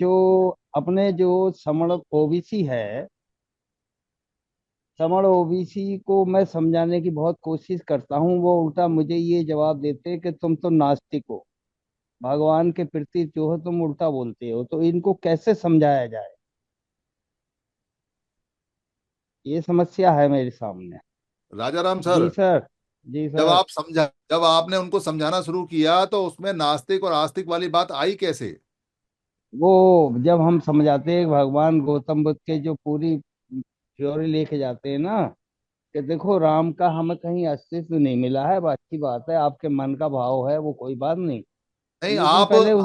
जो अपने जो समण ओबीसी है, समण ओबीसी को मैं समझाने की बहुत कोशिश करता हूँ, वो उल्टा मुझे ये जवाब देते हैं कि तुम तो नास्तिक हो, भगवान के प्रति जो है तुम उल्टा बोलते हो। तो इनको कैसे समझाया जाए, ये समस्या है मेरे सामने। राजा राम जी सर, सर। जी सर। जब आपने उनको समझाना शुरू किया तो उसमें नास्तिक और आस्तिक वाली बात आई कैसे? वो जब हम समझाते हैं भगवान गौतम बुद्ध के जो पूरी थ्योरी लेके जाते हैं ना, कि देखो राम का हमें कहीं अस्तित्व नहीं मिला है, अच्छी बात है, आपके मन का भाव है वो कोई बात नहीं, नहीं, लेकिन पहले उस।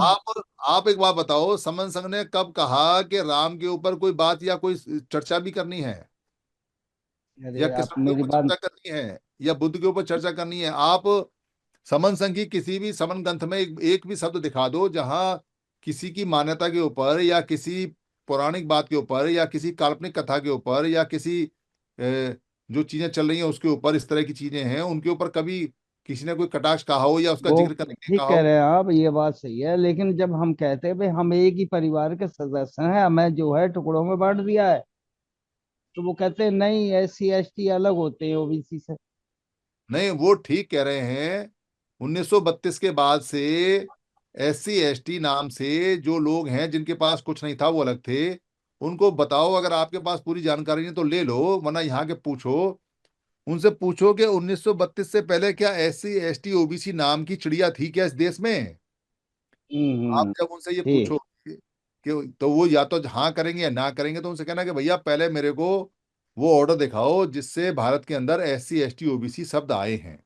आप एक बात बताओ, समन संघ ने कब कहा कि राम के ऊपर कोई बात या कोई चर्चा भी करनी है, या अरे आप कृष्ण के मेरी ऊपर बात। चर्चा करनी है, या बुद्ध के ऊपर चर्चा करनी है? आप समन संघ की किसी भी समन ग्रंथ में एक भी शब्द दिखा दो जहां किसी की मान्यता के ऊपर, या किसी पौराणिक बात के ऊपर, या किसी काल्पनिक कथा के ऊपर, या किसी जो चीजें चल रही हैं उसके ऊपर, इस तरह की चीजें हैं उनके ऊपर कभी किसी ने कोई कटाक्ष कहा हो या उसका वो जिक्र करने के लिए ठीक कहा कह हो? रहे हैं आप, ये बात सही है, लेकिन जब हम कहते हैं भाई हम एक ही परिवार के सदस्य हैं, हमें जो है टुकड़ों में बांट दिया है, तो वो कहते हैं नहीं, एससी एसटी अलग होते हैं ओबीसी से। नहीं, वो ठीक कह रहे हैं। 1932 के बाद से एससी एसटी नाम से जो लोग हैं जिनके पास कुछ नहीं था वो अलग थे। उनको बताओ, अगर आपके पास पूरी जानकारी नहीं तो ले लो, वरना यहाँ के पूछो। उनसे पूछो कि 1932 से पहले क्या एससी एसटी ओबीसी नाम की चिड़िया थी क्या इस देश में? आप जब उनसे ये ठीक। पूछो कि तो वो या तो हाँ करेंगे या ना करेंगे, तो उनसे कहना कि भैया पहले मेरे को वो ऑर्डर दिखाओ जिससे भारत के अंदर एससी एसटी ओबीसी शब्द आए हैं।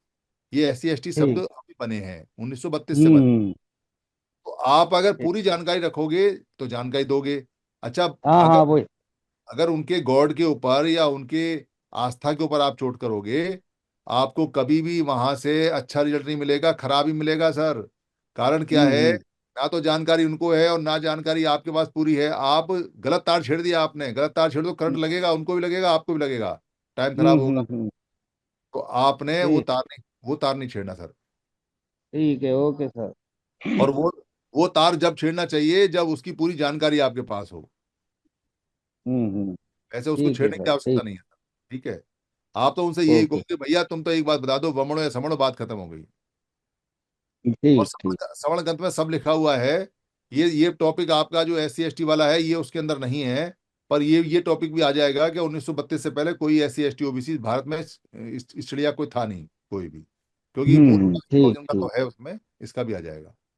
ये एससी एसटी शब्द ठीक। अभी बने हैं, 1932 से बने। हम्म। तो आप अगर ठीक। पूरी जानकारी रखोगे तो जानकारी दोगे। अच्छा, हाँ हाँ अगर वही। अगर उनके गॉड के ऊपर या उनके आस्था के ऊपर आप चोट करोगे, आपको कभी भी वहां से अच्छा रिजल्ट नहीं मिलेगा, खराब ही मिलेगा सर। कारण क्या है? हम्म। ना तो जानकारी उनको है और ना जानकारी आपके पास पूरी है। आप गलत तार छेड़ दिया, आपने गलत तार छेड़ दो, करंट लगेगा, उनको भी लगेगा, आपको भी लगेगा, टाइम खराब होगा। हम्म। तो आपने ठीक। वो तार नहीं छेड़ना सर। ठीक है, ओके सर। और वो तार जब छेड़ना चाहिए जब उसकी पूरी जानकारी आपके पास हो। हम्म। ऐसे उसको ठीक है छेड़ने की सर, आवश्यकता ठीक। नहीं है सर। ठीक है। आप तो उनसे यही ओके। कहोगे, भैया तुम तो एक बात बता दो, वमणो या समणो, बात खत्म हो गई। और ठीक ठीक। श्रवण ग्रंथ में सब लिखा हुआ है। ये टॉपिक आपका जो एस सी एस टी वाला है ये उसके अंदर नहीं है। पर ये टॉपिक भी आ जाएगा कि 1932 से पहले कोई S C S T OBC Bharat में इस चिड़िया कोई था नहीं, कोई भी। क्योंकि मूल ठीक भोजन का ठीक। तो है उसमें, इसका भी आ जाएगा।